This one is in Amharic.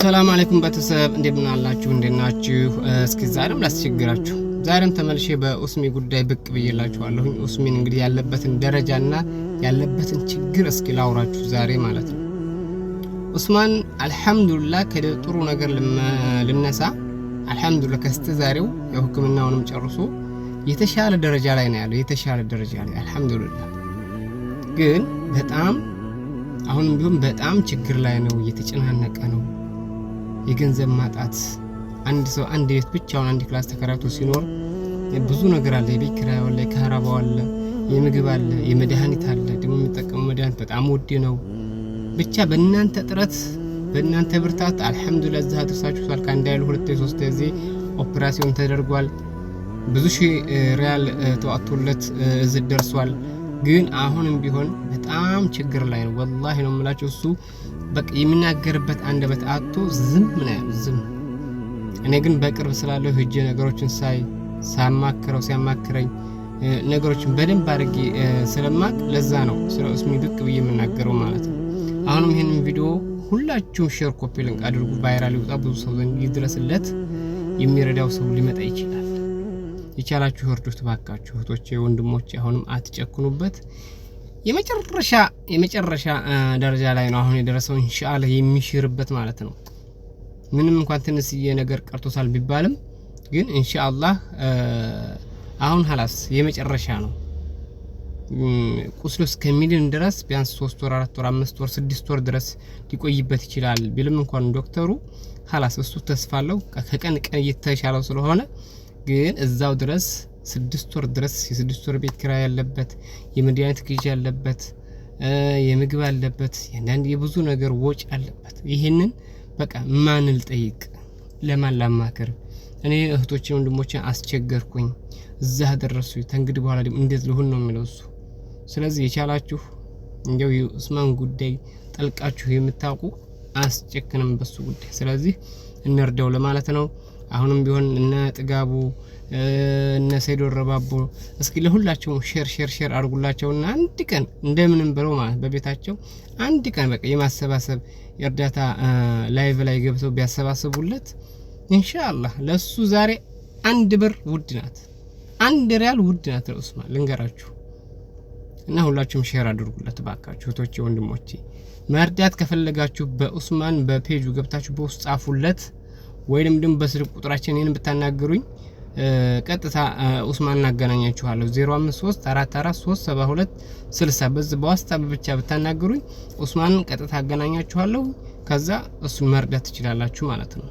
ሰላም አለይኩም ቤተሰብ እንደምን አላችሁ እንደናችሁ እስኪ ዛሬም ላስቸግራችሁ ዛሬም ተመልሼ በኡስሚ ጉዳይ ብቅ ብዬላችኋለሁ ኡስሚን እንግዲህ ያለበትን ደረጃና ያለበትን ችግር እስኪ ላውራችሁ ዛሬ ማለት ነው ኡስማን አልহামዱሊላህ ከጥሩ ነገር ልነሳ አልহামዱሊላህ ከስተዛሬው የህክምናውንም ጨርሶ የተሻለ ደረጃ ላይ ነው ያለው የተሻለ ደረጃ ላይ አልহামዱሊላህ ግን በጣም አሁንም ቢሆን በጣም ችግር ላይ ነው እየተጨናነቀ ነው የገንዘብ ማጣት አንድ ሰው አንድ ቤት ብቻውን አንድ ክላስ ተከራይቶ ሲኖር ብዙ ነገር አለ የቤት ኪራይ አለ ካራባው አለ የምግብ አለ የመድኃኒት አለ ደግሞ የሚጠቀመው መድኃኒት በጣም ውድ ነው ብቻ በእናንተ ጥረት በእናንተ ብርታት አልহামዱሊላህ እዛ አድርሳችኋል ካንዳይል 2-3 ጊዜ ኦፕሬሽን ተደርጓል ብዙ ሺህ ሪያል ተዋጥቶለት እዚህ ደርሷል ግን አሁንም ቢሆን በጣም ችግር ላይ ነው ወላሂ ነው የምላችሁ እሱ በቃ የሚናገርበት አንደበት አጥቶ ዝም ነው ዝም እኔ ግን በቅርብ ስላለው ሄጄ ነገሮችን ሲያማክረኝ ነገሮችን በደንብ አድርጌ ስለማቅ ለዛ ነው ስለ ኡስሚ ብቅ ብዬ የምናገረው ማለት ነው አሁንም ይሄንን ቪዲዮ ሁላችሁም ሼር ኮፒ ሊንክ አድርጉ ቫይራል ይወጣ ብዙ ሰው ዘንድ ይድረስለት የሚረዳው ሰው ሊመጣ ይችላል ይቻላችሁ ወርዱት ባካችሁ እህቶቼ ወንድሞቼ አሁንም አትጨክኑበት የመጨረሻ ደረጃ ላይ ነው አሁን የደረሰው ኢንሻአላህ የሚሽርበት ማለት ነው ምንም እንኳን ትንሽዬ ነገር ቀርቶታል ቢባልም ግን ኢንሻአላህ አሁን خلاص የመጨረሻ ነው ቁስሉስ ከሚድን ድረስ ቢያንስ 3 ወር 4 ወር 5 ወር 6 ወር ድረስ ሊቆይበት ይችላል ቢልም እንኳን ዶክተሩ خلاص እሱ ተስፋለው ከቀን ቀን እየተሻለው ስለሆነ ግን እዛው ድረስ 6 ወር ድረስ የ6 ወር ቤት ኪራይ ያለበት የመድኃኒት ግዢ ያለበት የምግብ ያለበት የአንዳንድ የብዙ ነገር ወጪ አለበት ይሄንን በቃ ማን ልጠይቅ ለማን ላማከር እኔ እህቶቼ ወንድሞቼ አስቸገርኩኝ እዛ ደረሱ ተንግድ በኋላ ደግሞ እንዴት ልሁን ነው የሚለው እሱ ስለዚህ የቻላችሁ እንደው የኡስማን ጉዳይ ጠልቃችሁ የምታውቁ አስጨክንም በሱ ጉዳይ ስለዚህ እንርዳው ለማለት ነው አሁንም ቢሆን እና ጥጋቡ እና ሰይዶ ረባቦ እስኪ ለሁላችሁ ሼር አድርጉላቸውና አንድ ቀን እንደምንም ብለው ማለት በቤታቸው አንድ ቀን በቃ የማሰባሰብ የእርዳታ ላይቭ ላይ ገብተው ቢያሰባስቡለት ኢንሻአላህ ለሱ ዛሬ 1 ብር ውድ ናት 1 ሪያል ውድ ናት ለኡስማን ልንገራችሁ እና ሁላችሁም ሼር አድርጉለት ባካችሁ እህቶቼ ወንድሞቼ መርዳት ከፈለጋችሁ በኡስማን በፔጁ ገብታችሁ በውስጥ ጻፉለት ወይንም ደግሞ በስልክ ቁጥራችን ይሄን ብታናገሩኝ ቀጥታ ኡስማን እናገናኛችኋለሁ 0534437260 በዚህ በዋትስአፕ ብቻ ብታናገሩኝ ኡስማን ቀጥታ አገናኛችኋለሁ ከዛ እሱ መርዳት ትችላላችሁ ማለት ነው